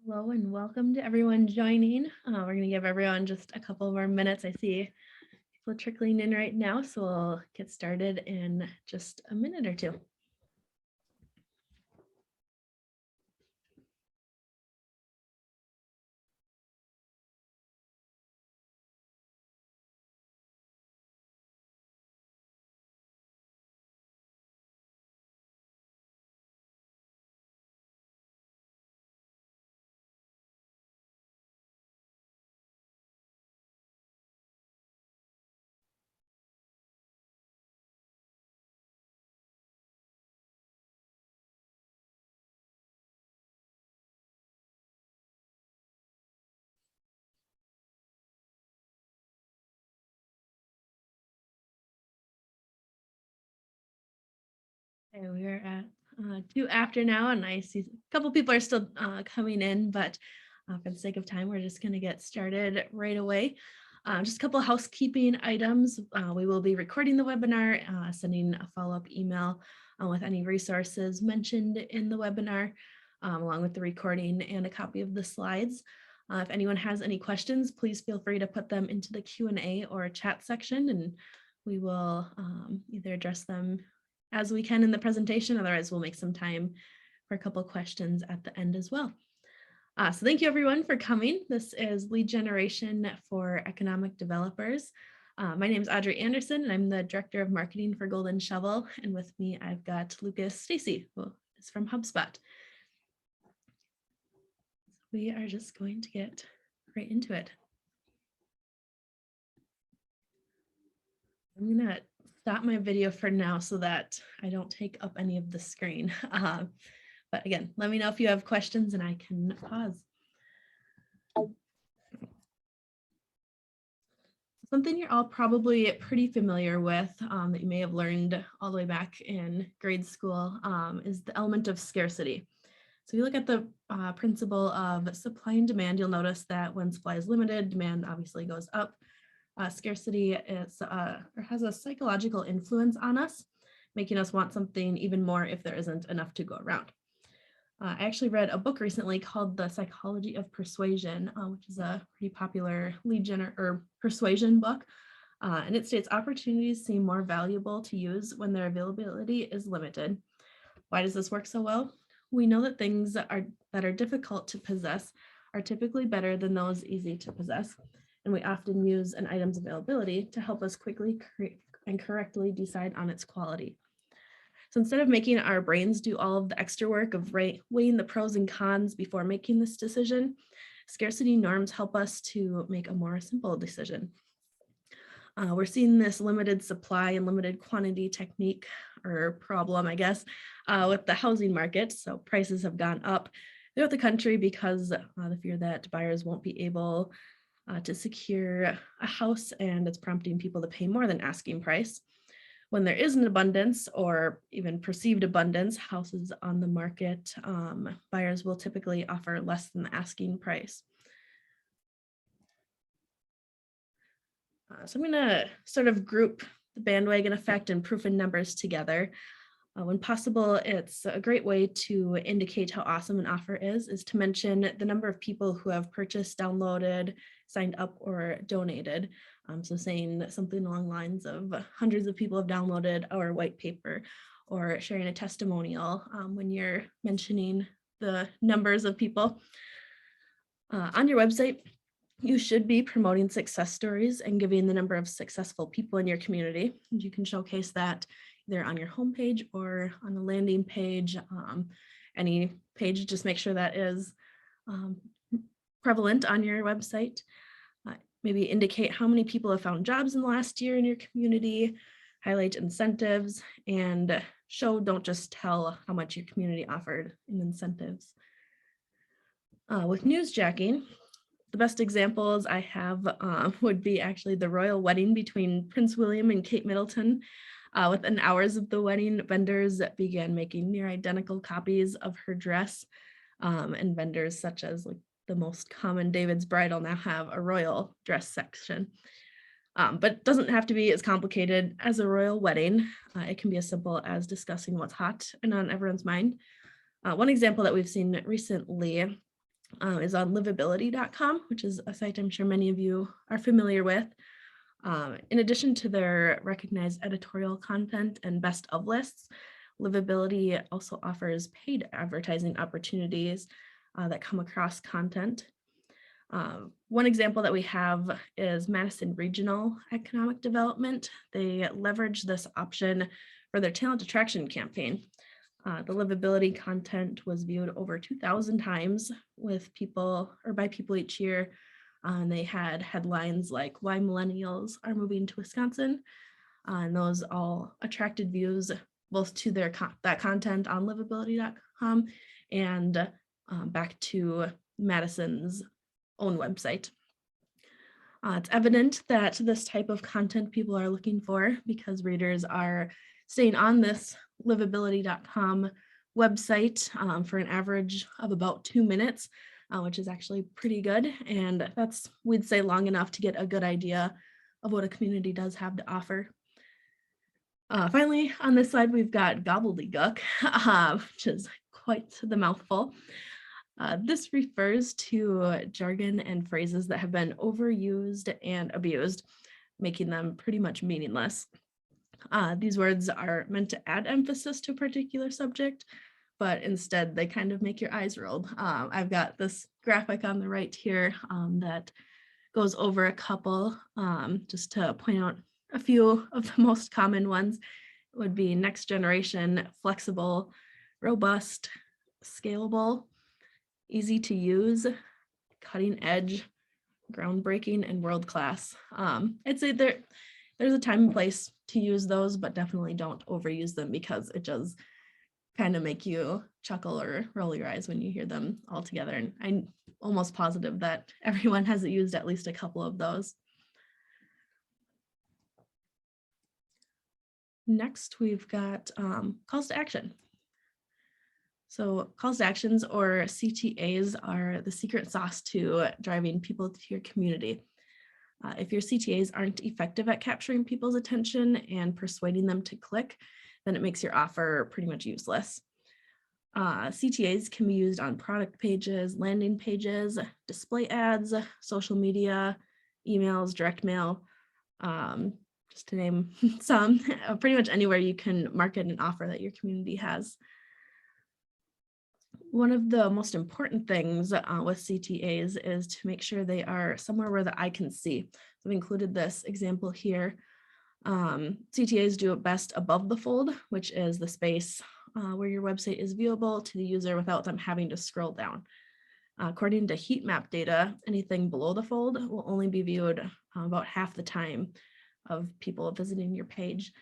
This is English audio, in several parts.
Hello and welcome to everyone joining. We're going to give everyone just a couple more minutes. I see people trickling in right now, so we'll get started in just a minute or two. Okay, we are at 2 after now, and I see a couple people are still coming in, but for the sake of time, we're just going to get started right away. Just a couple of housekeeping items. We will be recording the webinar, sending a follow-up email with any resources mentioned in the webinar, along with the recording and a copy of the slides. If anyone has any questions, please feel free to put them into the Q&A or chat section, and we will either address them as we can in the presentation. Otherwise, we'll make some time for a couple of questions at the end as well. So thank you everyone for coming. This is Lead Generation for Economic Developers. My name is Audrey Anderson, and I'm the Director of Marketing for Golden Shovel. And with me, I've got Lucas Stacy, who is from HubSpot. We are just going to get right into it. I'm gonna stop my video for now so that I don't take up any of the screen. But again, let me know if you have questions and I can pause. Something you're all probably pretty familiar with that you may have learned all the way back in grade school is the element of scarcity. So you look at the principle of supply and demand, you'll notice that when supply is limited, demand obviously goes up. Scarcity is or has a psychological influence on us, making us want something even more if there isn't enough to go around. I actually read a book recently called The Psychology of Persuasion, which is a pretty popular persuasion book. And it states opportunities seem more valuable to use when their availability is limited. Why does this work so well? We know that things that are difficult to possess are typically better than those easy to possess. And we often use an item's availability to help us quickly and correctly decide on its quality. So instead of making our brains do all of the extra work of weighing the pros and cons before making this decision, scarcity norms help us to make a more simple decision. We're seeing this limited supply and limited quantity technique or problem, I guess, with the housing market. So prices have gone up throughout the country because the fear that buyers won't be able to secure a house, and it's prompting people to pay more than asking price. When there is an abundance or even perceived abundance houses on the market, buyers will typically offer less than the asking price. So I'm going to sort of group the bandwagon effect and proof in numbers together. When possible, it's a great way to indicate how awesome an offer is to mention the number of people who have purchased, downloaded, signed up, or donated. So saying something along the lines of hundreds of people have downloaded our white paper, or sharing a testimonial when you're mentioning the numbers of people. On your website, you should be promoting success stories and giving the number of successful people in your community. You can showcase that either on your homepage or on a landing page, any page, just make sure that is prevalent on your website. Maybe indicate how many people have found jobs in the last year in your community, highlight incentives, and show, don't just tell how much your community offered in incentives. With newsjacking, the best examples I have would be actually the royal wedding between Prince William and Kate Middleton. Within hours of the wedding, vendors began making near identical copies of her dress, and vendors such as like the most common David's Bridal now have a royal dress section. But it doesn't have to be as complicated as a royal wedding. It can be as simple as discussing what's hot and on everyone's mind. One example that we've seen recently is on livability.com, which is a site I'm sure many of you are familiar with. In addition to their recognized editorial content and best of lists, Livability also offers paid advertising opportunities that come across content. One example that we have is Madison Regional Economic Development. They leverage this option for their talent attraction campaign. The livability content was viewed over 2,000 times with people or by people each year. And they had headlines like "Why Millennials Are Moving to Wisconsin." And those all attracted views both to their that content on livability.com and back to Madison's own website. It's evident that this type of content people are looking for because readers are staying on this livability.com website for an average of about 2 minutes, which is actually pretty good. And that's, we'd say, long enough to get a good idea of what a community does have to offer. Finally, on this slide, we've got gobbledygook, which is quite the mouthful. This refers to jargon and phrases that have been overused and abused, making them pretty much meaningless. These words are meant to add emphasis to a particular subject, but instead they kind of make your eyes roll. I've got this graphic on the right here that goes over a couple, just to point out a few of the most common ones. Would be next generation, flexible, robust, scalable, easy to use, cutting edge, groundbreaking, and world class. I'd say there's a time and place to use those, but definitely don't overuse them because it does kind of make you chuckle or roll your eyes when you hear them all together. And I'm almost positive that everyone has used at least a couple of those. Next, we've got calls to action. So calls to actions, or CTAs, are the secret sauce to driving people to your community. If your CTAs aren't effective at capturing people's attention and persuading them to click, then it makes your offer pretty much useless. CTAs can be used on product pages, landing pages, display ads, social media, emails, direct mail, just to name some, pretty much anywhere you can market an offer that your community has. One of the most important things with CTAs is to make sure they are somewhere where the eye can see. So I've included this example here. CTAs do it best above the fold, which is the space where your website is viewable to the user without them having to scroll down. According to heat map data, anything below the fold will only be viewed about half the time of people visiting your page.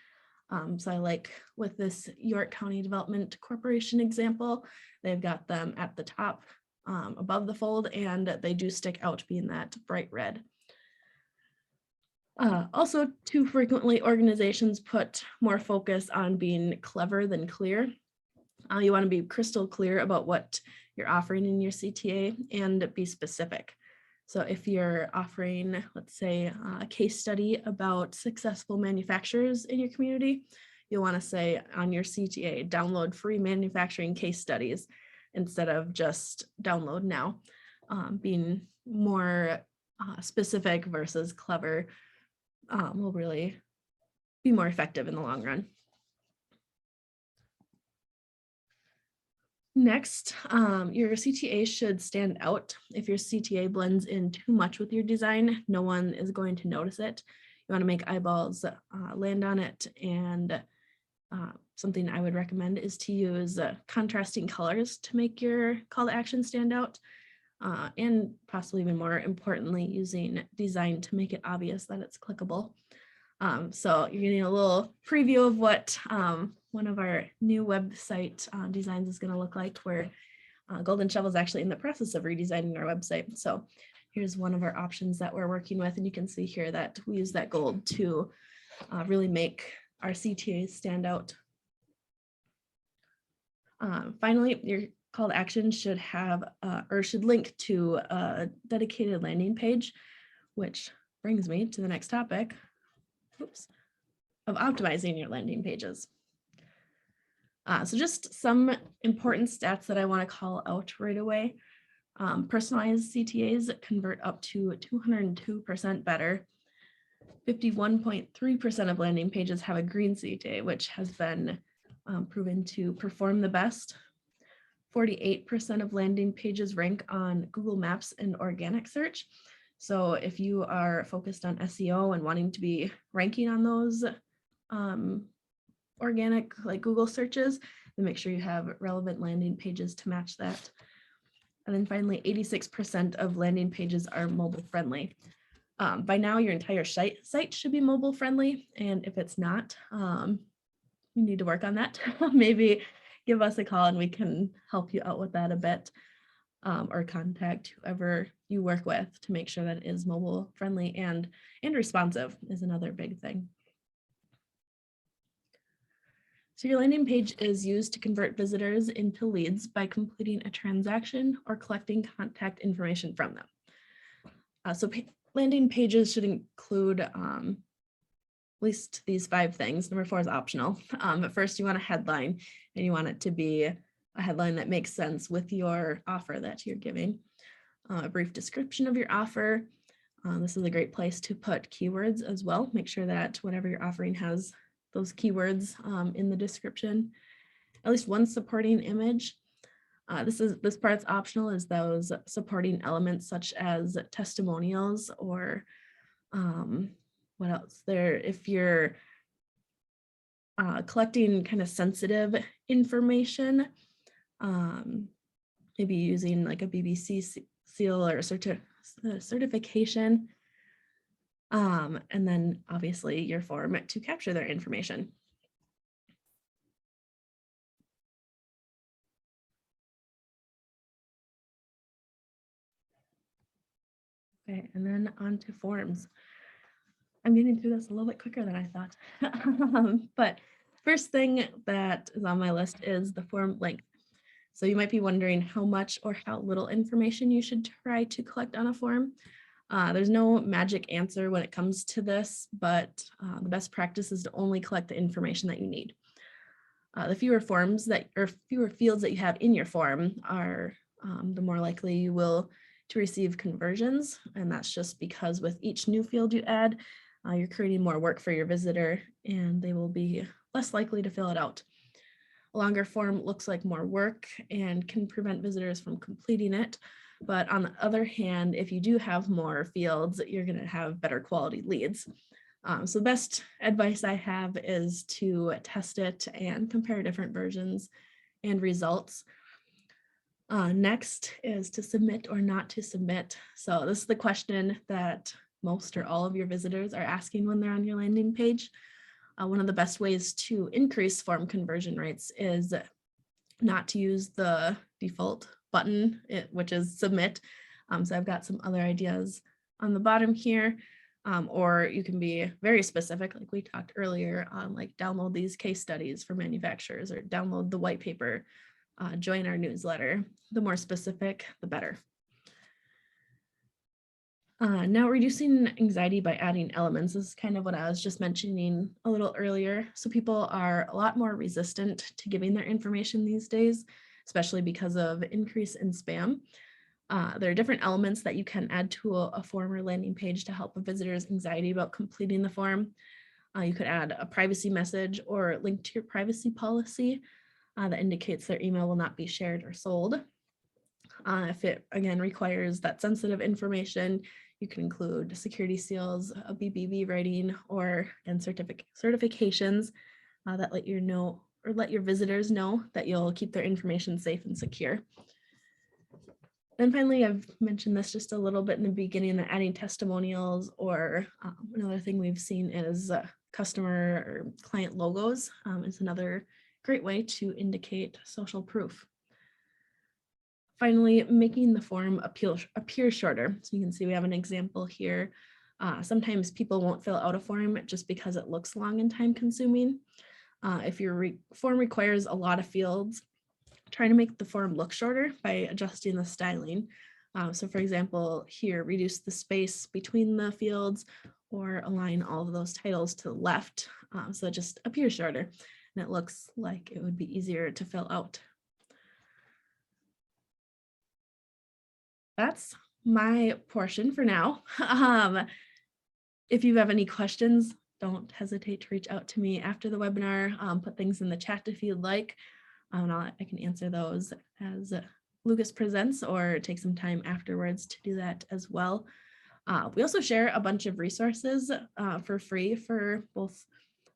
So I like with this York County Development Corporation example, they've got them at the top above the fold, and they do stick out being that bright red. Also, too frequently, organizations put more focus on being clever than clear. You want to be crystal clear about what you're offering in your CTA and be specific. So if you're offering, let's say, a case study about successful manufacturers in your community, you'll want to say on your CTA, download free manufacturing case studies instead of just download now. Being more specific versus clever will really be more effective in the long run. Next, your CTA should stand out. If your CTA blends in too much with your design, no one is going to notice it. You want to make eyeballs land on it, and something I would recommend is to use contrasting colors to make your call to action stand out, and possibly even more importantly, using design to make it obvious that it's clickable. So you're getting a little preview of what one of our new website designs is going to look like, where Golden Shovel is actually in the process of redesigning our website. So here's one of our options that we're working with, and you can see here that we use that gold to really make our CTAs stand out. Finally, your call to action should have or should link to a dedicated landing page, which brings me to the next topic. Of optimizing your landing pages. So just some important stats that I want to call out right away. Personalized CTAs convert up to 202% better. 51.3% of landing pages have a green CTA, which has been proven to perform the best. 48% of landing pages rank on Google Maps and organic search. So if you are focused on SEO and wanting to be ranking on those organic like Google searches, then make sure you have relevant landing pages to match that. And then finally, 86% of landing pages are mobile friendly. By now, your entire site should be mobile friendly. And if it's not, you need to work on that. Maybe give us a call and we can help you out with that a bit, or contact whoever you work with to make sure that it is mobile friendly and responsive is another big thing. So your landing page is used to convert visitors into leads by completing a transaction or collecting contact information from them. So landing pages should include at least these 5 things. Number 4 is optional. But first you want a headline, and you want it to be a headline that makes sense with your offer that you're giving. A brief description of your offer. This is a great place to put keywords as well. Make sure that whatever you're offering has those keywords in the description. At least one supporting image. This part's optional, is those supporting elements such as testimonials or what else there. If you're collecting kind of sensitive information, maybe using like a BBC seal or certification, and then obviously your form to capture their information. Okay, and then on to forms. I'm getting through this a little bit quicker than I thought. But first thing that is on my list is the form length. So you might be wondering how much or how little information you should try to collect on a form. There's no magic answer when it comes to this, but the best practice is to only collect the information that you need. The fewer fields that you have in your form are, the more likely you will to receive conversions. And that's just because with each new field you add, you're creating more work for your visitor and they will be less likely to fill it out. A longer form looks like more work and can prevent visitors from completing it. But on the other hand, if you do have more fields, you're going to have better quality leads. So the best advice I have is to test it and compare different versions and results. Next is to submit or not to submit. So this is the question that most or all of your visitors are asking when they're on your landing page. One of the best ways to increase form conversion rates is not to use the default button, which is submit. So I've got some other ideas on the bottom here, or you can be very specific, like we talked earlier, like download these case studies for manufacturers or download the white paper, join our newsletter. The more specific, the better. Now reducing anxiety by adding elements is kind of what I was just mentioning a little earlier. So people are a lot more resistant to giving their information these days, especially because of increase in spam. There are different elements that you can add to a form or landing page to help a visitor's anxiety about completing the form. You could add a privacy message or link to your privacy policy that indicates their email will not be shared or sold. If it, again, requires that sensitive information, you can include security seals, a BBB rating, or certifications that let you know or let your visitors know that you'll keep their information safe and secure. Then finally, I've mentioned this just a little bit in the beginning, that adding testimonials, or another thing we've seen is customer or client logos is another great way to indicate social proof. Finally, making the form appear shorter. So you can see we have an example here. Sometimes people won't fill out a form just because it looks long and time consuming. If your form requires a lot of fields, try to make the form look shorter by adjusting the styling. So for example, here, reduce the space between the fields or align all of those titles to the left. So it just appears shorter and it looks like it would be easier to fill out. that's my portion for now. If you have any questions, don't hesitate to reach out to me after the webinar. Put things in the chat if you'd like. And I can answer those as Lucas presents or take some time afterwards to do that as well. We also share a bunch of resources for free for both,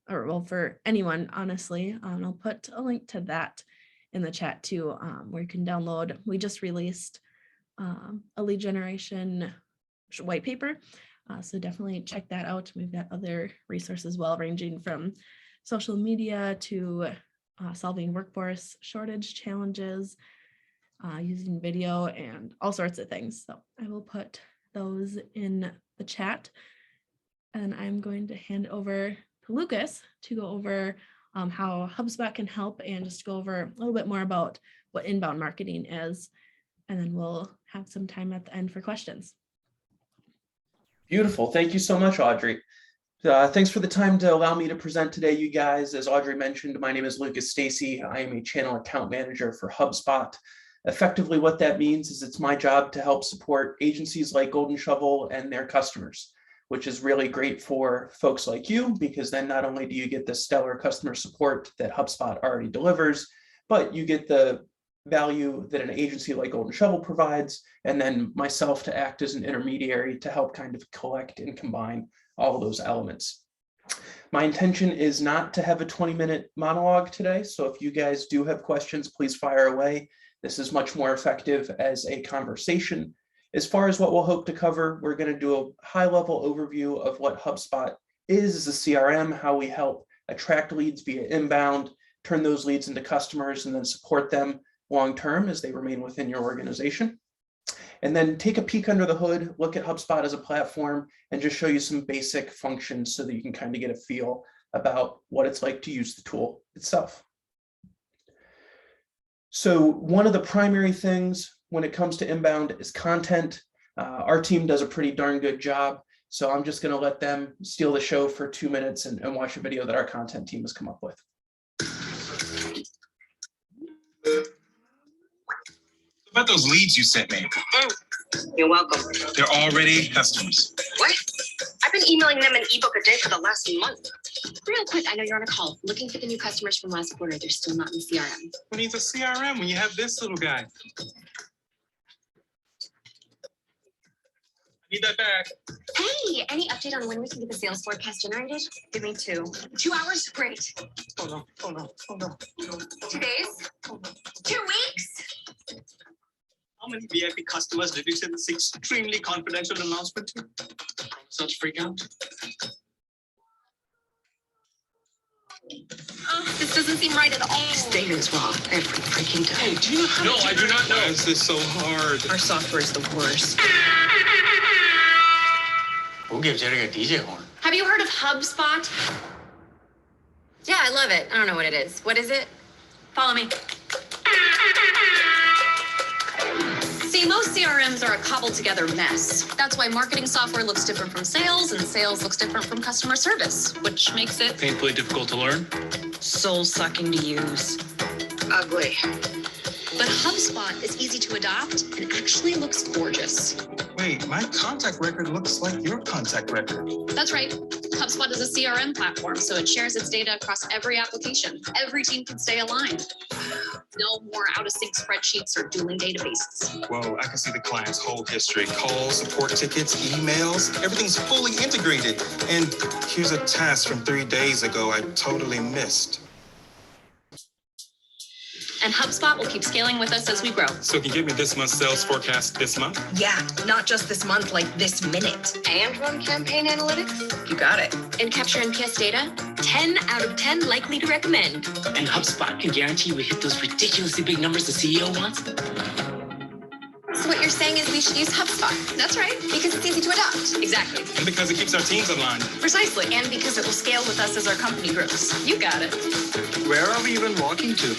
or well, for anyone, honestly. I'll put a link to that in the chat too, where you can download. We just released a lead generation white paper. So definitely check that out. We've got other resources as well, ranging from social media to solving workforce shortage challenges, using video, and all sorts of things. So I will put those in the chat. And I'm going to hand over to Lucas to go over how HubSpot can help and just go over a little bit more about what inbound marketing is. And then we'll have some time at the end for questions. Beautiful. Thank you so much, Audrey. Thanks for the time to allow me to present today, you guys. As Audrey mentioned, my name is Lucas Stacy. I am a channel account manager for HubSpot. Effectively, what that means is it's my job to help support agencies like Golden Shovel and their customers, which is really great for folks like you, because then not only do you get the stellar customer support that HubSpot already delivers, but you get the value that an agency like Golden Shovel provides, and then myself to act as an intermediary to help kind of collect and combine all of those elements. My intention is not to have a 20-minute monologue today, so if you guys do have questions, please fire away. This is much more effective as a conversation. As far as what we'll hope to cover, we're going to do a high-level overview of what HubSpot is as a CRM, how we help attract leads via inbound, turn those leads into customers, and then support them long-term as they remain within your organization. And then take a peek under the hood, look at HubSpot as a platform, and just show you some basic functions so that you can kind of get a feel about what it's like to use the tool itself. So one of the primary things when it comes to inbound is content. Our team does a pretty darn good job. So I'm just going to let them steal the show for 2 minutes and watch a video that our content team has come up with. About those leads you sent me. You're welcome. They're already customers. What? I've been emailing them an ebook a day for the last month. Real quick, I know you're on a call. Looking for the new customers from last quarter. They're still not in the CRM. Who needs a CRM when you have this little guy? I need that back. Hey, any update on when we can get the sales forecast generated? Give me 2. 2 hours? Great. Oh no, oh no, oh no. 2 days? 2 weeks? How many VIP customers did you send this extremely confidential announcement to? Such freak out. This doesn't seem right at all. This data is wrong every freaking time. Hey, do you know how No, to I do not know. Why is this so hard? Our software is the worst. Who gives Eric a DJ horn? Have you heard of HubSpot? Yeah, I love it. I don't know what it is. What is it? Follow me. See, most CRMs are a cobbled together mess. That's why marketing software looks different from sales, and sales looks different from customer service, which makes it Painfully difficult to learn. soul-sucking to use. Ugly. But HubSpot is easy to adopt and actually looks gorgeous. Wait, my contact record looks like your contact record. That's right. HubSpot is a CRM platform, so it shares its data across every application. Every team can stay aligned. No more out-of-sync spreadsheets or dueling databases. Whoa, I can see the client's whole history. Calls, support tickets, emails, everything's fully integrated. And here's a task from 3 days ago I totally missed. And HubSpot will keep scaling with us as we grow. So can you give me this month's sales forecast this month? Yeah, not just this month, like this minute. And run campaign analytics. You got it. And capture NPS data. 10 out of 10 likely to recommend. And HubSpot can guarantee we hit those ridiculously big numbers the CEO wants. So what you're saying is we should use HubSpot. That's right, because it's easy to adopt. Exactly. And because it keeps our teams aligned. Precisely. And because it will scale with us as our company grows. You got it. Where are we even walking to?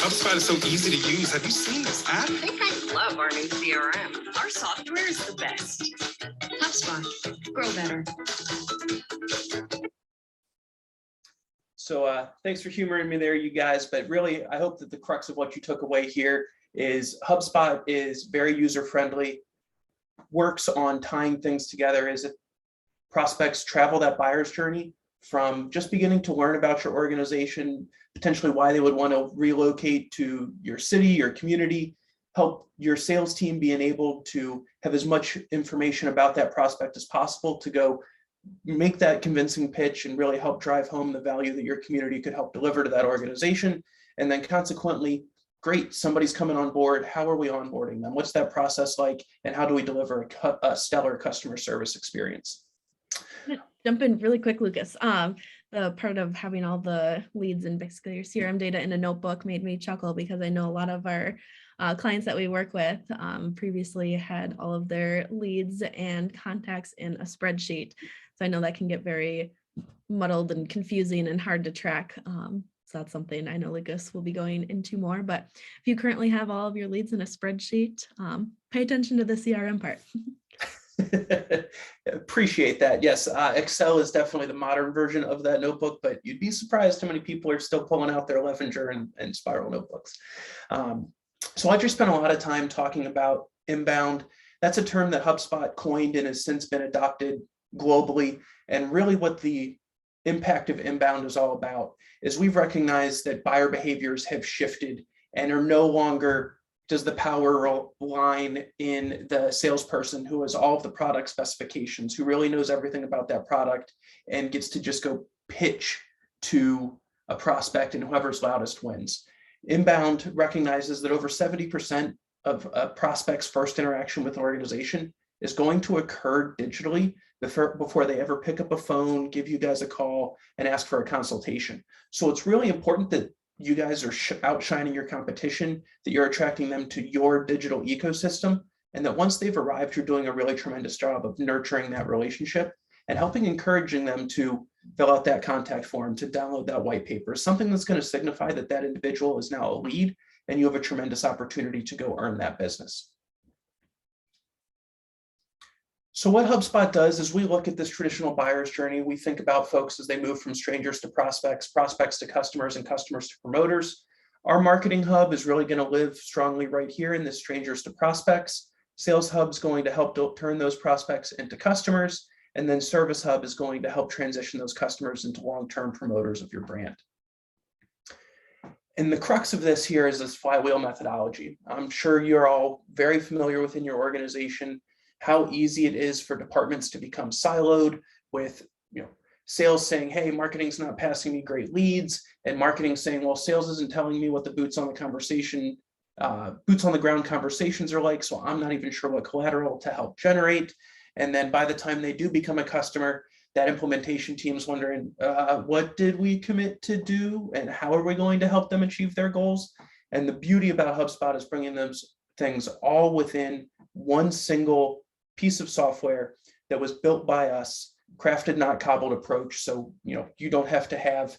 HubSpot is so easy to use. Have you seen this app? I think I love our new CRM. Our software is the best. HubSpot. Grow better. So thanks for humoring me there, you guys. But really, I hope that the crux of what you took away here is HubSpot is very user-friendly. works on tying things together is that prospects travel that buyer's journey from just beginning to learn about your organization, potentially why they would want to relocate to your city, your community, help your sales team being able to have as much information about that prospect as possible to go make that convincing pitch and really help drive home the value that your community could help deliver to that organization. And then consequently, great, somebody's coming on board. How are we onboarding them? What's that process like? And how do we deliver a stellar customer service experience? Jump in really quick, Lucas. The part of having all the leads and basically your CRM data in a notebook made me chuckle because I know a lot of our clients that we work with previously had all of their leads and contacts in a spreadsheet. So I know that can get very muddled and confusing and hard to track. So that's something I know Lucas will be going into more, but if you currently have all of your leads in a spreadsheet, pay attention to the CRM part. Appreciate that. Yes, Excel is definitely the modern version of that notebook, but you'd be surprised how many people are still pulling out their Levenger and Spiral notebooks. So I just spent a lot of time talking about inbound. That's a term that HubSpot coined and has since been adopted globally. And really what the impact of inbound is all about is we've recognized that buyer behaviors have shifted and are no longer does the power line in the salesperson who has all of the product specifications, who really knows everything about that product and gets to just go pitch to a prospect and whoever's loudest wins. Inbound recognizes that over 70% of a prospect's first interaction with an organization is going to occur digitally before they ever pick up a phone, give you guys a call, and ask for a consultation. So it's really important that you guys are outshining your competition, that you're attracting them to your digital ecosystem, and that once they've arrived, you're doing a really tremendous job of nurturing that relationship and encouraging them to fill out that contact form, to download that white paper, something that's going to signify that that individual is now a lead and you have a tremendous opportunity to go earn that business. So what HubSpot does is we look at this traditional buyer's journey. We think about folks as they move from strangers to prospects, prospects to customers, and customers to promoters. Our marketing hub is really going to live strongly right here in this strangers to prospects. Sales Hub is going to help turn those prospects into customers. And then Service Hub is going to help transition those customers into long-term promoters of your brand. And the crux of this here is this flywheel methodology. I'm sure you're all very familiar within your organization how easy it is for departments to become siloed with, sales saying, hey, marketing's not passing me great leads, and marketing saying, well, sales isn't telling me what the boots on the ground conversations are like, so I'm not even sure what collateral to help generate. And then by the time they do become a customer, that implementation team's wondering, what did we commit to do, and how are we going to help them achieve their goals? And the beauty about HubSpot is bringing those things all within one single piece of software that was built by us, crafted, not cobbled approach. So, you don't have to have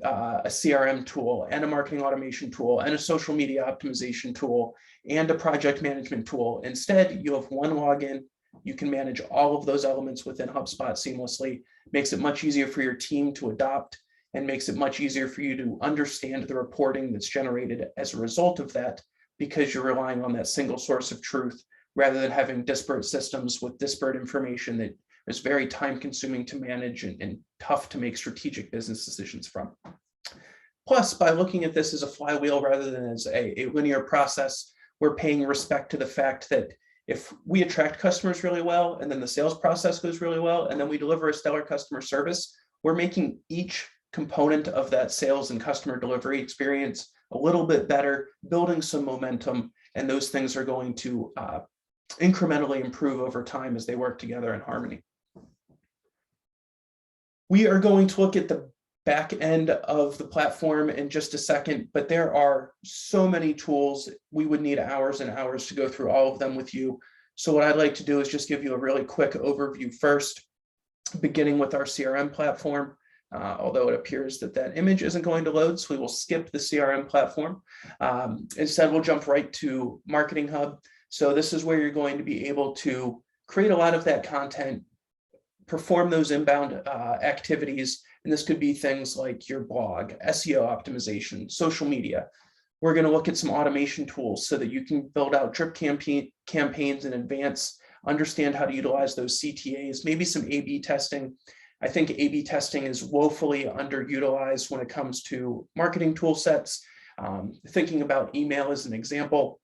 a CRM tool and a marketing automation tool and a social media optimization tool and a project management tool. Instead, you have one login. You can manage all of those elements within HubSpot seamlessly. Makes it much easier for your team to adopt and makes it much easier for you to understand the reporting that's generated as a result of that, because you're relying on that single source of truth rather than having disparate systems with disparate information that is very time consuming to manage and tough to make strategic business decisions from. Plus, by looking at this as a flywheel rather than as a linear process, we're paying respect to the fact that if we attract customers really well, and then the sales process goes really well, and then we deliver a stellar customer service, we're making each component of that sales and customer delivery experience a little bit better, building some momentum, and those things are going to incrementally improve over time as they work together in harmony. We are going to look at the back end of the platform in just a second, but there are so many tools. We would need hours and hours to go through all of them with you. So what I'd like to do is just give you a really quick overview first, beginning with our CRM platform. Although it appears that image isn't going to load, so we will skip the CRM platform. Instead, we'll jump right to Marketing Hub. So this is where you're going to be able to create a lot of that content, perform those inbound activities. And this could be things like your blog, SEO optimization, social media. We're going to look at some automation tools so that you can build out drip campaigns in advance understand how to utilize those CTAs, maybe some A/B testing. I think A/B testing is woefully underutilized when it comes to marketing tool sets. Thinking about email as an example,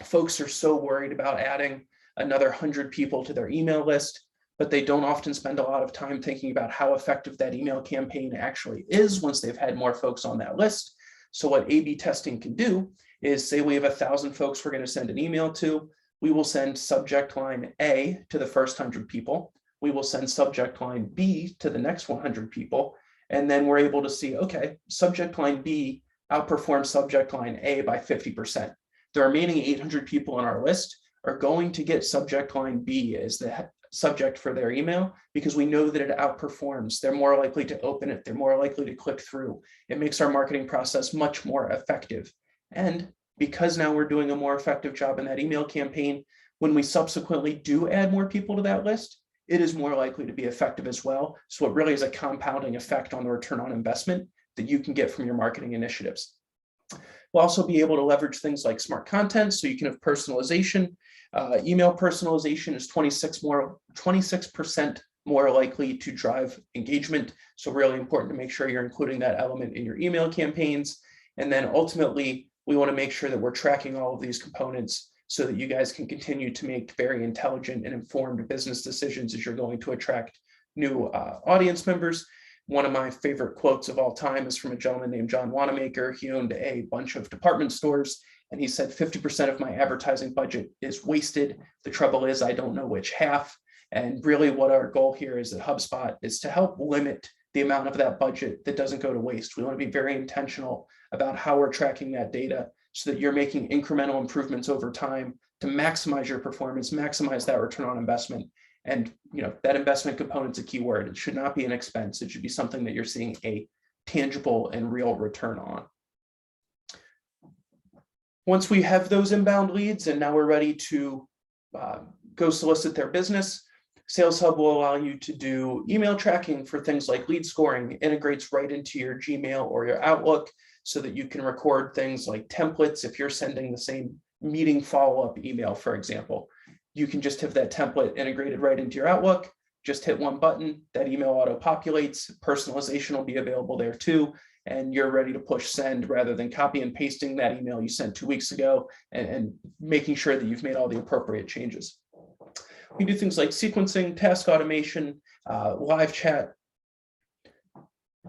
folks are so worried about adding another 100 people to their email list, but they don't often spend a lot of time thinking about how effective that email campaign actually is once they've had more folks on that list. So what A/B testing can do is, say we have 1,000 folks we're going to send an email to, we will send subject line A to the first 100 people. We will send subject line B to the next 100 people. And then we're able to see, okay, subject line B outperforms subject line A by 50%. The remaining 800 people on our list are going to get subject line B as the subject for their email because we know that it outperforms. They're more likely to open it. They're more likely to click through. It makes our marketing process much more effective. And because now we're doing a more effective job in that email campaign, when we subsequently do add more people to that list, it is more likely to be effective as well. So it really is a compounding effect on the return on investment that you can get from your marketing initiatives. We'll also be able to leverage things like smart content, so you can have personalization. Email personalization is 26% more likely to drive engagement. So really important to make sure you're including that element in your email campaigns. And then ultimately, we want to make sure that we're tracking all of these components so that you guys can continue to make very intelligent and informed business decisions as you're going to attract new audience members. One of my favorite quotes of all time is from a gentleman named John Wanamaker. He owned a bunch of department stores, and he said, 50% of my advertising budget is wasted. The trouble is I don't know which half. And really what our goal here is at HubSpot is to help limit the amount of that budget that doesn't go to waste. We want to be very intentional about how we're tracking that data so that you're making incremental improvements over time to maximize your performance, maximize that return on investment. And that investment component's a key word. It should not be an expense. It should be something that you're seeing a tangible and real return on. Once we have those inbound leads and now we're ready to go solicit their business, Sales Hub will allow you to do email tracking for things like lead scoring. It integrates right into your Gmail or your Outlook so that you can record things like templates. If you're sending the same meeting follow-up email, for example, you can just have that template integrated right into your Outlook. Just hit one button, that email auto-populates. Personalization will be available there too, and you're ready to push send rather than copy and pasting that email you sent 2 weeks ago and making sure that you've made all the appropriate changes. We do things like sequencing, task automation, live chat.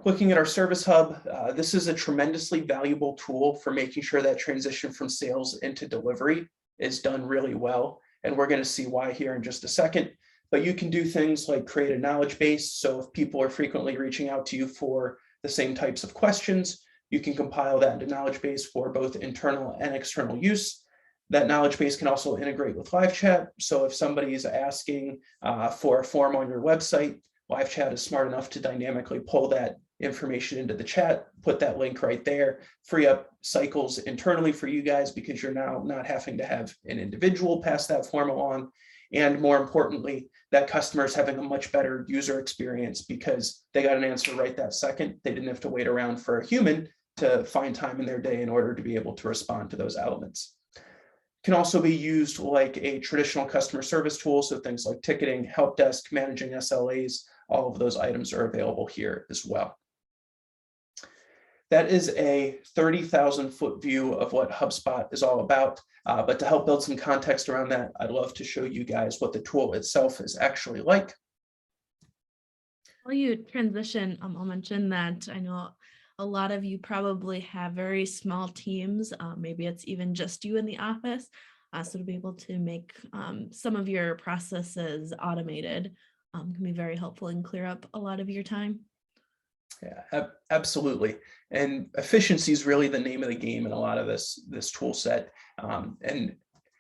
Looking at our Service Hub, this is a tremendously valuable tool for making sure that transition from sales into delivery is done really well. And we're going to see why here in just a second. But you can do things like create a knowledge base. So if people are frequently reaching out to you for the same types of questions, you can compile that into knowledge base for both internal and external use. That knowledge base can also integrate with live chat. So if somebody is asking for a form on your website, live chat is smart enough to dynamically pull that information into the chat, put that link right there, free up cycles internally for you guys because you're now not having to have an individual pass that form along. And more importantly, that customer is having a much better user experience because they got an answer right that second. They didn't have to wait around for a human to find time in their day in order to be able to respond to those elements. Can also be used like a traditional customer service tool. So things like ticketing, help desk, managing SLAs, all of those items are available here as well. That is a 30,000 foot view of what HubSpot is all about. But to help build some context around that, I'd love to show you guys what the tool itself is actually like. While you transition, I'll mention that I know a lot of you probably have very small teams. Maybe it's even just you in the office. So to be able to make some of your processes automated can be very helpful and clear up a lot of your time. Yeah, absolutely. And efficiency is really the name of the game in a lot of this tool set. And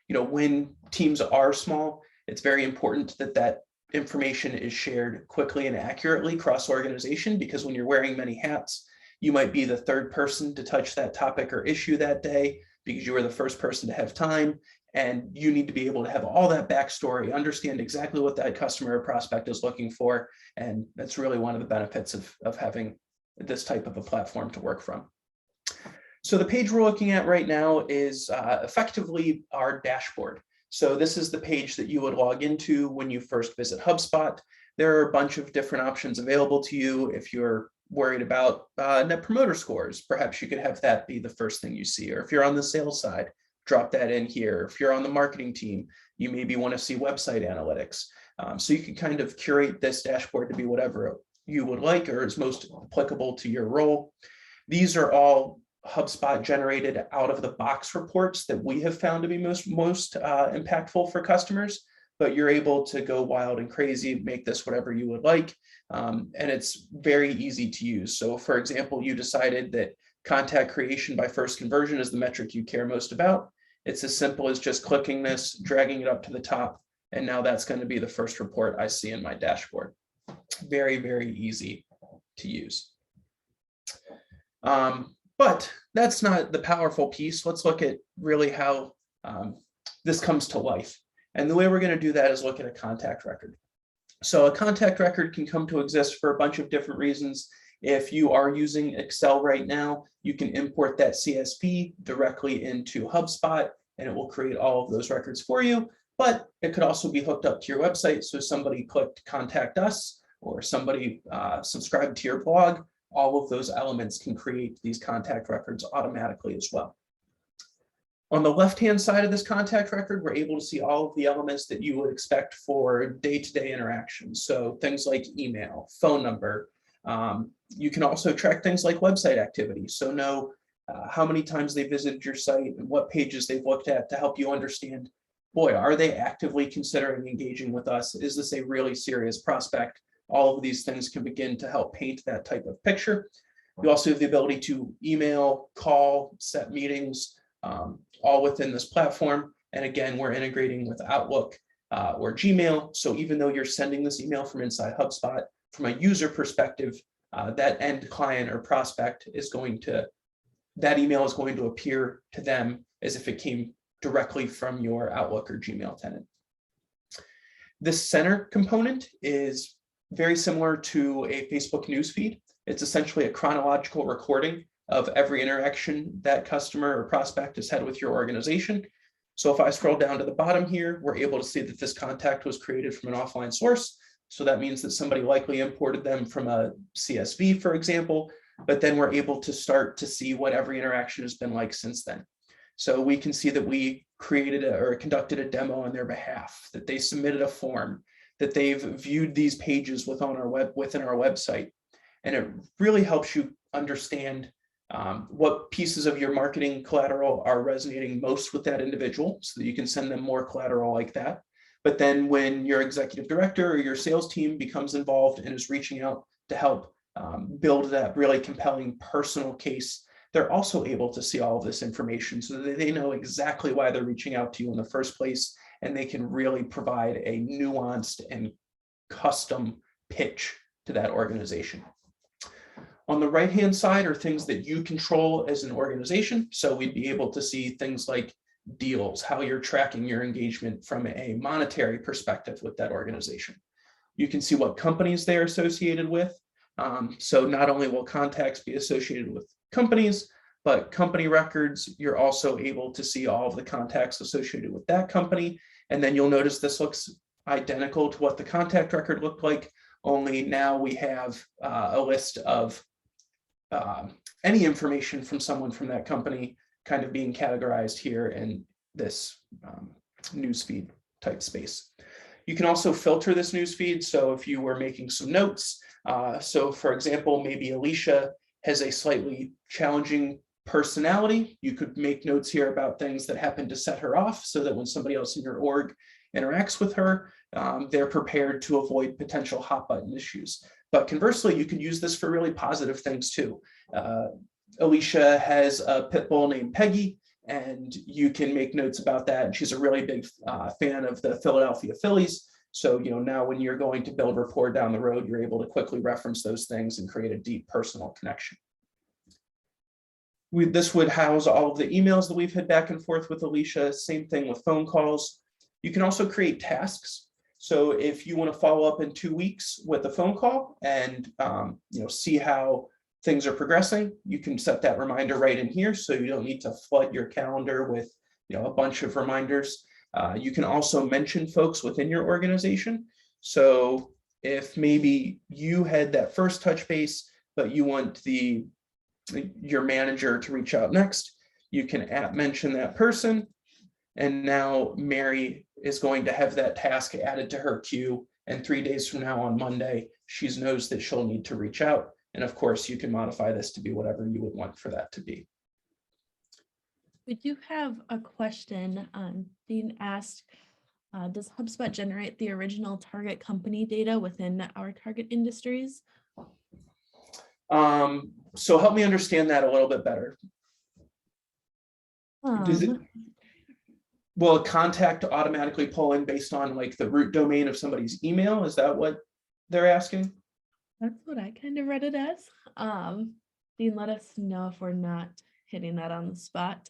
when teams are small, it's very important that information is shared quickly and accurately cross organization, because when you're wearing many hats, you might be the third person to touch that topic or issue that day because you were the first person to have time. And you need to be able to have all that backstory, understand exactly what that customer or prospect is looking for. And that's really one of the benefits of having this type of a platform to work from. So the page we're looking at right now is effectively our dashboard. So this is the page that you would log into when you first visit HubSpot. There are a bunch of different options available to you. If you're worried about net promoter scores, perhaps you could have that be the first thing you see. Or if you're on the sales side, drop that in here. If you're on the marketing team, you maybe want to see website analytics. So you can kind of curate this dashboard to be whatever you would like or is most applicable to your role. These are all HubSpot generated out of the box reports that we have found to be most impactful for customers, but you're able to go wild and crazy, make this whatever you would like. And it's very easy to use. So for example, you decided that contact creation by first conversion is the metric you care most about. It's as simple as just clicking this, dragging it up to the top, and now that's going to be the first report I see in my dashboard. Very, very easy to use. But that's not the powerful piece. Let's look at really how this comes to life. And the way we're going to do that is look at a contact record. So a contact record can come to exist for a bunch of different reasons. If you are using Excel right now, you can import that CSV directly into HubSpot, and it will create all of those records for you. But it could also be hooked up to your website. So somebody clicked contact us or somebody subscribed to your blog, all of those elements can create these contact records automatically as well. On the left-hand side of this contact record, we're able to see all of the elements that you would expect for day-to-day interactions. So things like email, phone number. You can also track things like website activity. So know how many times they visited your site and what pages they've looked at to help you understand, boy, are they actively considering engaging with us? Is this a really serious prospect? All of these things can begin to help paint that type of picture. You also have the ability to email, call, set meetings, all within this platform. And again, we're integrating with Outlook or Gmail. So even though you're sending this email from inside HubSpot, from a user perspective, that end client or prospect is going to, that email is going to appear to them as if it came directly from your Outlook or Gmail tenant. This center component is very similar to a Facebook newsfeed. It's essentially a chronological recording of every interaction that customer or prospect has had with your organization. So if I scroll down to the bottom here, we're able to see that this contact was created from an offline source. So that means that somebody likely imported them from a CSV, for example, but then we're able to start to see what every interaction has been like since then. So we can see that we created or conducted a demo on their behalf, that they submitted a form, that they've viewed these pages within our website. And it really helps you understand what pieces of your marketing collateral are resonating most with that individual so that you can send them more collateral like that. But then when your executive director or your sales team becomes involved and is reaching out to help build that really compelling personal case, they're also able to see all of this information so that they know exactly why they're reaching out to you in the first place, and they can really provide a nuanced and custom pitch to that organization. On the right-hand side are things that you control as an organization. So we'd be able to see things like deals, how you're tracking your engagement from a monetary perspective with that organization. You can see what companies they're associated with. So not only will contacts be associated with companies, but company records, you're also able to see all of the contacts associated with that company. And then you'll notice this looks identical to what the contact record looked like, only now we have a list of any information from someone from that company kind of being categorized here in this newsfeed type space. You can also filter this newsfeed. So if you were making some notes, so for example, maybe Alicia has a slightly challenging personality, you could make notes here about things that happen to set her off so that when somebody else in your org interacts with her, they're prepared to avoid potential hot button issues. But conversely, you could use this for really positive things too. Alicia has a pit bull named Peggy, and you can make notes about that. And she's a really big fan of the Philadelphia Phillies. So, now when you're going to build rapport down the road, you're able to quickly reference those things and create a deep personal connection. This would house all of the emails that we've had back and forth with Alicia. Same thing with phone calls. You can also create tasks. So if you want to follow up in 2 weeks with a phone call and see how things are progressing, you can set that reminder right in here. So you don't need to flood your calendar with a bunch of reminders. You can also mention folks within your organization. So if maybe you had that first touch base, but you want your manager to reach out next, you can mention that person. And now Mary is going to have that task added to her queue. And 3 days from now on Monday, she knows that she'll need to reach out. And of course, you can modify this to be whatever you would want for that to be. We do have a question. Dean asked, does HubSpot generate the original target company data within our target industries? So help me understand that a little bit better. Will a contact automatically pull in based on like the root domain of somebody's email? Is that what they're asking? That's what I kind of read it as. Dean, let us know if we're not hitting that on the spot.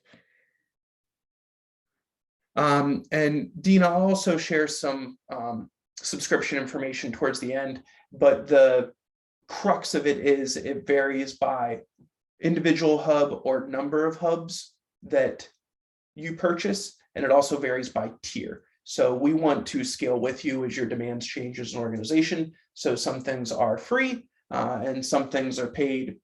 And Dean, I'll also share some subscription information towards the end, but the crux of it is it varies by individual hub or number of hubs that you purchase, and it also varies by tier. So we want to scale with you as your demands change as an organization. So some things are free and some things are paid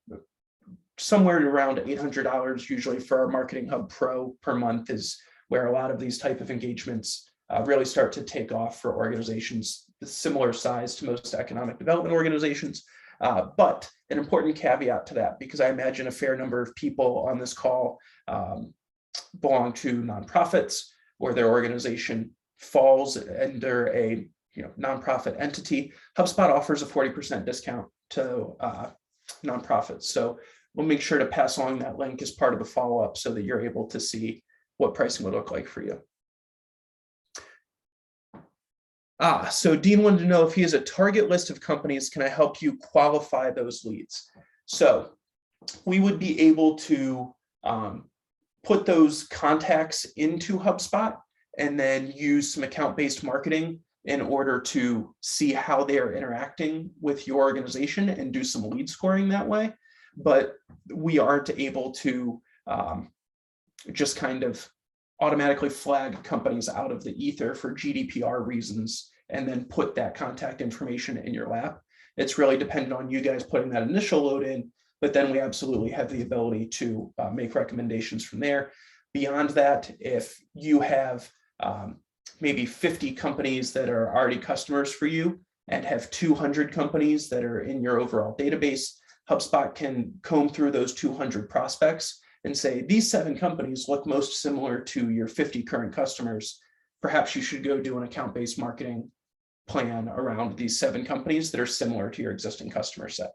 somewhere around $800 usually for our Marketing Hub Pro per month is where a lot of these type of engagements really start to take off for organizations similar size to most economic development organizations. But an important caveat to that, because I imagine a fair number of people on this call belong to nonprofits or their organization falls under a nonprofit entity. HubSpot offers a 40% discount to nonprofits. So we'll make sure to pass along that link as part of the follow-up so that you're able to see what pricing would look like for you. So Dean wanted to know if he has a target list of companies, can I help you qualify those leads? So we would be able to put those contacts into HubSpot and then use some account-based marketing in order to see how they are interacting with your organization and do some lead scoring that way. But we aren't able to just kind of automatically flag companies out of the ether for GDPR reasons and then put that contact information in your lap. It's really dependent on you guys putting that initial load in, but then we absolutely have the ability to make recommendations from there. Beyond that, if you have maybe 50 companies that are already customers for you and have 200 companies that are in your overall database, HubSpot can comb through those 200 prospects and say, these 7 companies look most similar to your 50 current customers. Perhaps you should go do an account-based marketing plan around these 7 companies that are similar to your existing customer set.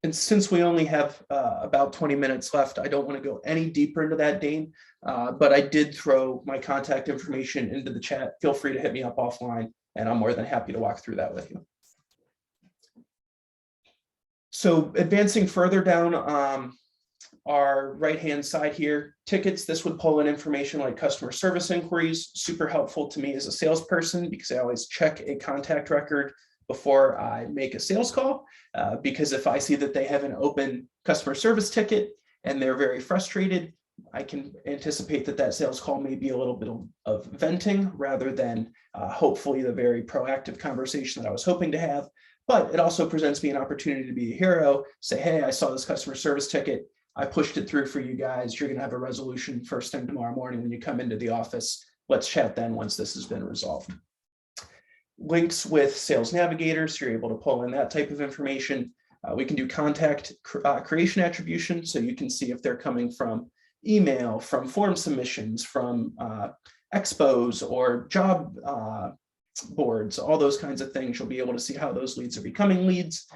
And since we only have about 20 minutes left, I don't want to go any deeper into that, Dane, but I did throw my contact information into the chat. Feel free to hit me up offline, and I'm more than happy to walk through that with you. So advancing further down our right-hand side here, tickets, this would pull in information like customer service inquiries, super helpful to me as a salesperson because I always check a contact record before I make a sales call, because if I see that they have an open customer service ticket and they're very frustrated, I can anticipate that that sales call may be a little bit of venting rather than hopefully the very proactive conversation that I was hoping to have. But it also presents me an opportunity to be a hero, say, hey, I saw this customer service ticket. I pushed it through for you guys. You're going to have a resolution first thing tomorrow morning when you come into the office. Let's chat then once this has been resolved. Links with Sales Navigator, so you're able to pull in that type of information. We can do contact creation attribution, so you can see if they're coming from email, from form submissions, from expos or job boards, all those kinds of things. You'll be able to see how those leads are becoming leads.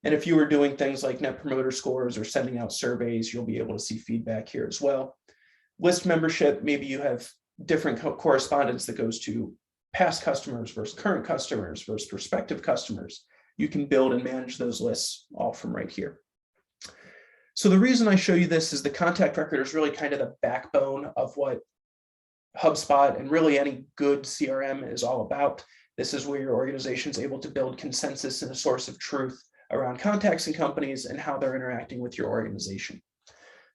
And if you were doing things like Net Promoter Scores or sending out surveys, you'll be able to see feedback here as well. List membership, maybe you have different correspondence that goes to past customers versus current customers versus prospective customers. You can build and manage those lists all from right here. So the reason I show you this is the contact record is really kind of the backbone of what HubSpot and really any good CRM is all about. This is where your organization is able to build consensus and a source of truth around contacts and companies and how they're interacting with your organization.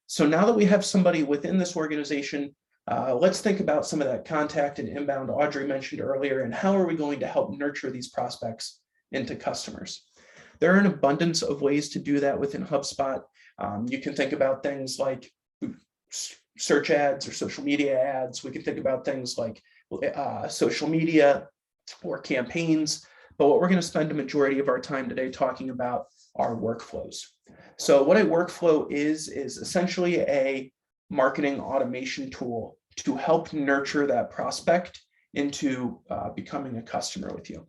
So now that we have somebody within this organization, Let's think about some of that contact and inbound Audrey mentioned earlier, and how are we going to help nurture these prospects into customers? There are an abundance of ways to do that within HubSpot. You can think about things like search ads or social media ads. We can think about things like social media or campaigns. But what we're going to spend a majority of our time today talking about are workflows. So what a workflow is essentially a marketing automation tool to help nurture that prospect into becoming a customer with you.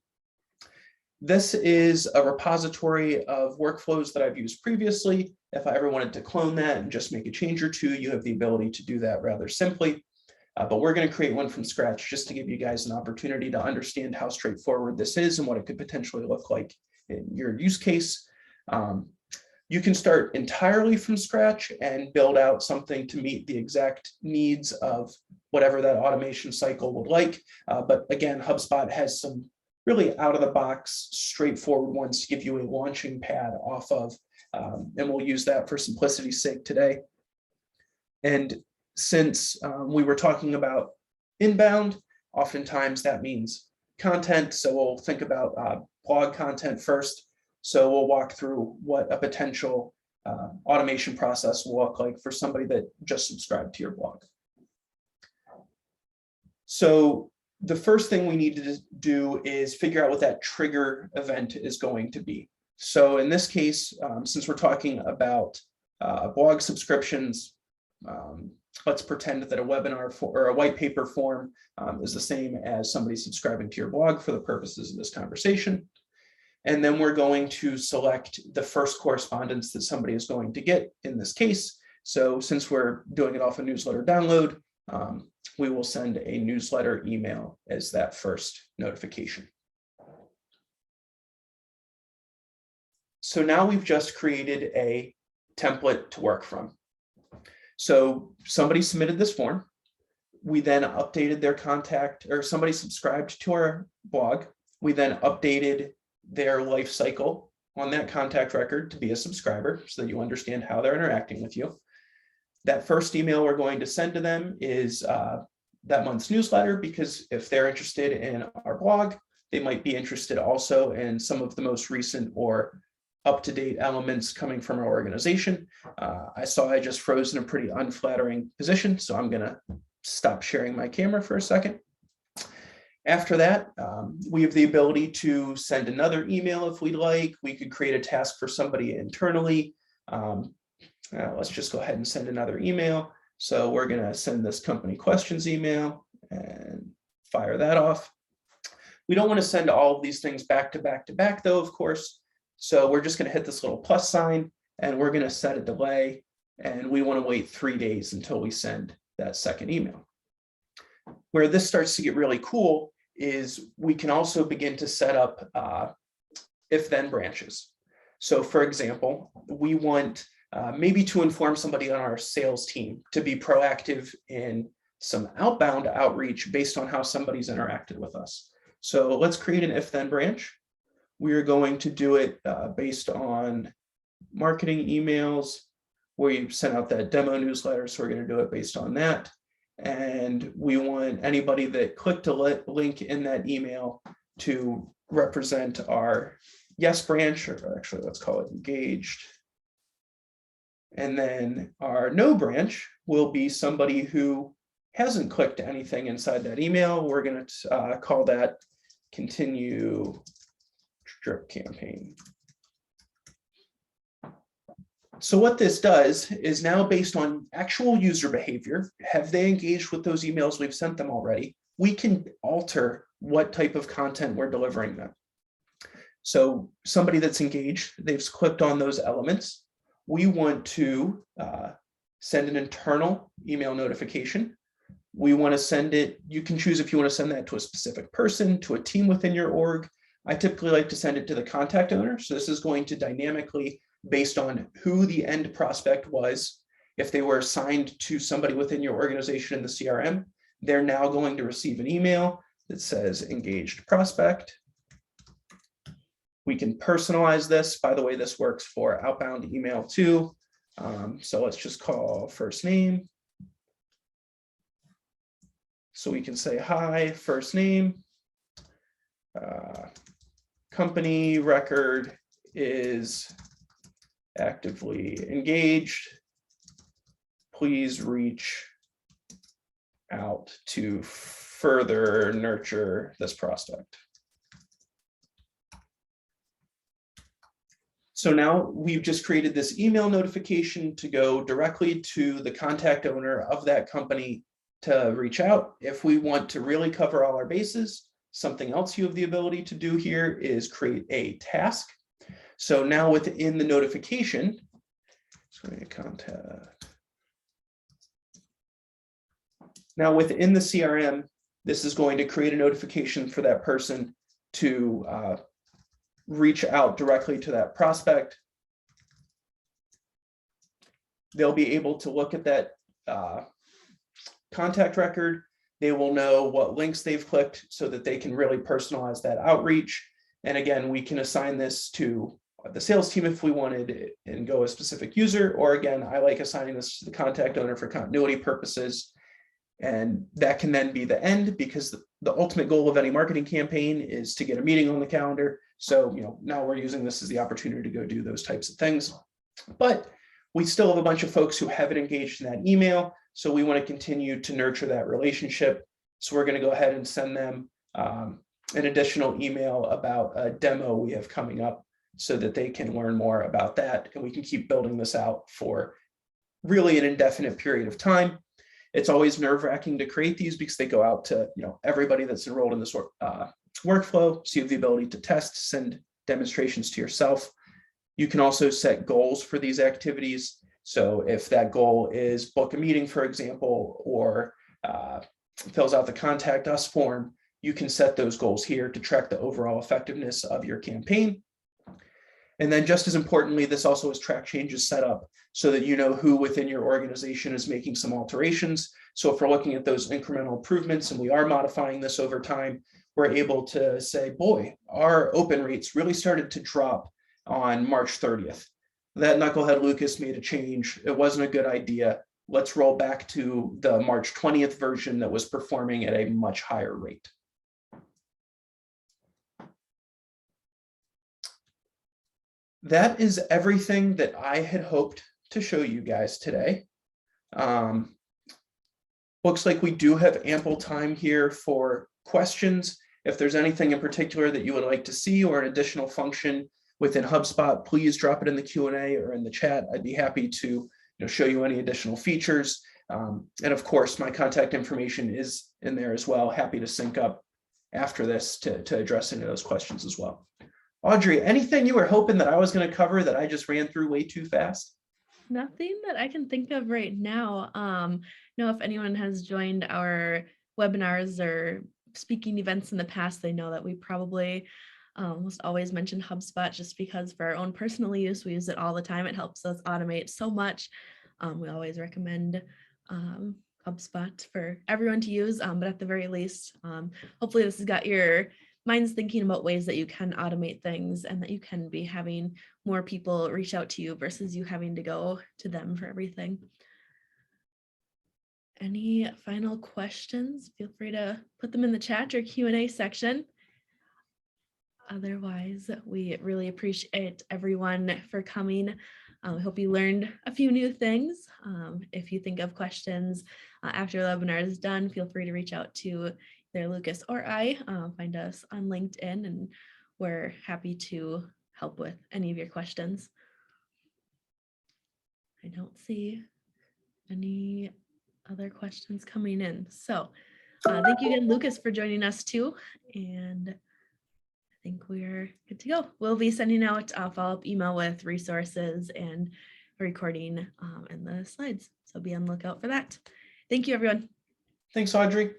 This is a repository of workflows that I've used previously. If I ever wanted to clone that and just make a change or two, you have the ability to do that rather simply. But we're going to create one from scratch just to give you guys an opportunity to understand how straightforward this is and what it could potentially look like in your use case. You can start entirely from scratch and build out something to meet the exact needs of whatever that automation cycle would like. But again, HubSpot has some really out of the box, straightforward ones to give you a launching pad off of. And we'll use that for simplicity's sake today. And since we were talking about inbound, oftentimes that means content. So we'll think about blog content first. So we'll walk through what a potential automation process will look like for somebody that just subscribed to your blog. So the first thing we need to do is figure out what that trigger event is going to be. So in this case, since we're talking about blog subscriptions, let's pretend that a webinar or a white paper form is the same as somebody subscribing to your blog for the purposes of this conversation. And then we're going to select the first correspondence that somebody is going to get in this case. So since we're doing it off a newsletter download, we will send a newsletter email as that first notification. So now we've just created a template to work from. So somebody submitted this form. We then updated their contact, or somebody subscribed to our blog. We then updated their life cycle on that contact record to be a subscriber so that you understand how they're interacting with you. That first email we're going to send to them is that month's newsletter, because if they're interested in our blog, they might be interested also in some of the most recent or up-to-date elements coming from our organization. I saw I just froze in a pretty unflattering position, so I'm going to stop sharing my camera for a second. After that, we have the ability to send another email if we'd like. We could create a task for somebody internally. Let's just go ahead and send another email. So we're going to send this company questions email and fire that off. We don't want to send all of these things back to back to back, though, of course. So we're just going to hit this little plus sign and we're going to set a delay. And we want to wait 3 days until we send that second email. Where this starts to get really cool is we can also begin to set up if-then branches. So for example, we want maybe to inform somebody on our sales team to be proactive in some outbound outreach based on how somebody's interacted with us. So let's create an if-then branch. We are going to do it based on marketing emails where you sent out that demo newsletter. So we're going to do it based on that. And we want anybody that clicked a link in that email to represent our yes branch, or actually let's call it engaged. And then our no branch will be somebody who hasn't clicked anything inside that email. We're going to call that continue drip campaign. So what this does is now based on actual user behavior, have they engaged with those emails we've sent them already? We can alter what type of content we're delivering them. So somebody that's engaged, they've clicked on those elements. We want to send an internal email notification. We want to send it, you can choose if you want to send that to a specific person, to a team within your org. I typically like to send it to the contact owner. So this is going to dynamically, based on who the end prospect was, if they were assigned to somebody within your organization in the CRM, they're now going to receive an email that says engaged prospect. We can personalize this. By the way, this works for outbound email too. So let's just call first name. So we can say, hi, first name, company record is actively engaged. Please reach out to further nurture this prospect. So now we've just created this email notification to go directly to the contact owner of that company to reach out. If we want to really cover all our bases, something else you have the ability to do here is create a task. So now within the notification, contact. Now within the CRM, this is going to create a notification for that person to reach out directly to that prospect. They'll be able to look at that contact record. They will know what links they've clicked so that they can really personalize that outreach. And again, we can assign this to the sales team if we wanted and go a specific user, or again, I like assigning this to the contact owner for continuity purposes. And that can then be the end, because the ultimate goal of any marketing campaign is to get a meeting on the calendar. So, now we're using this as the opportunity to go do those types of things. But we still have a bunch of folks who haven't engaged in that email. So we want to continue to nurture that relationship. So we're going to go ahead and send them an additional email about a demo we have coming up so that they can learn more about that. And we can keep building this out for really an indefinite period of time. It's always nerve-wracking to create these because they go out to everybody that's enrolled in this workflow. So you have the ability to test, send demonstrations to yourself. You can also set goals for these activities. So if that goal is book a meeting, for example, or fills out the contact us form, you can set those goals here to track the overall effectiveness of your campaign. And then just as importantly, this also has track changes set up so that you know who within your organization is making some alterations. So if we're looking at those incremental improvements and we are modifying this over time, we're able to say, boy, our open rates really started to drop on March 30th. That knucklehead Lucas made a change. It wasn't a good idea. Let's roll back to the March 20th version that was performing at a much higher rate. That is everything that I had hoped to show you guys today. Looks like we do have ample time here for questions. If there's anything in particular that you would like to see or an additional function within HubSpot, please drop it in the Q&A or in the chat. I'd be happy to show you any additional features. And of course, my contact information is in there as well. Happy to sync up after this to address any of those questions as well. Audrey, anything you were hoping that I was going to cover that I just ran through way too fast? Nothing that I can think of right now. If anyone has joined our webinars or speaking events in the past, they know that we probably almost always mention HubSpot just because for our own personal use, we use it all the time. It helps us automate so much. We always recommend HubSpot for everyone to use, but at the very least, hopefully this has got your minds thinking about ways that you can automate things and that you can be having more people reach out to you versus you having to go to them for everything. Any final questions? Feel free to put them in the chat or Q&A section. Otherwise, we really appreciate everyone for coming. I hope you learned a few new things. If you think of questions after the webinar is done, feel free to reach out to either Lucas or I. Find us on LinkedIn and we're happy to help with any of your questions. I don't see any other questions coming in. So thank you again, Lucas, for joining us too. And I think we're good to go. We'll be sending out a follow-up email with resources and a recording and the slides. So be on the lookout for that. Thank you, everyone. Thanks, Audrey.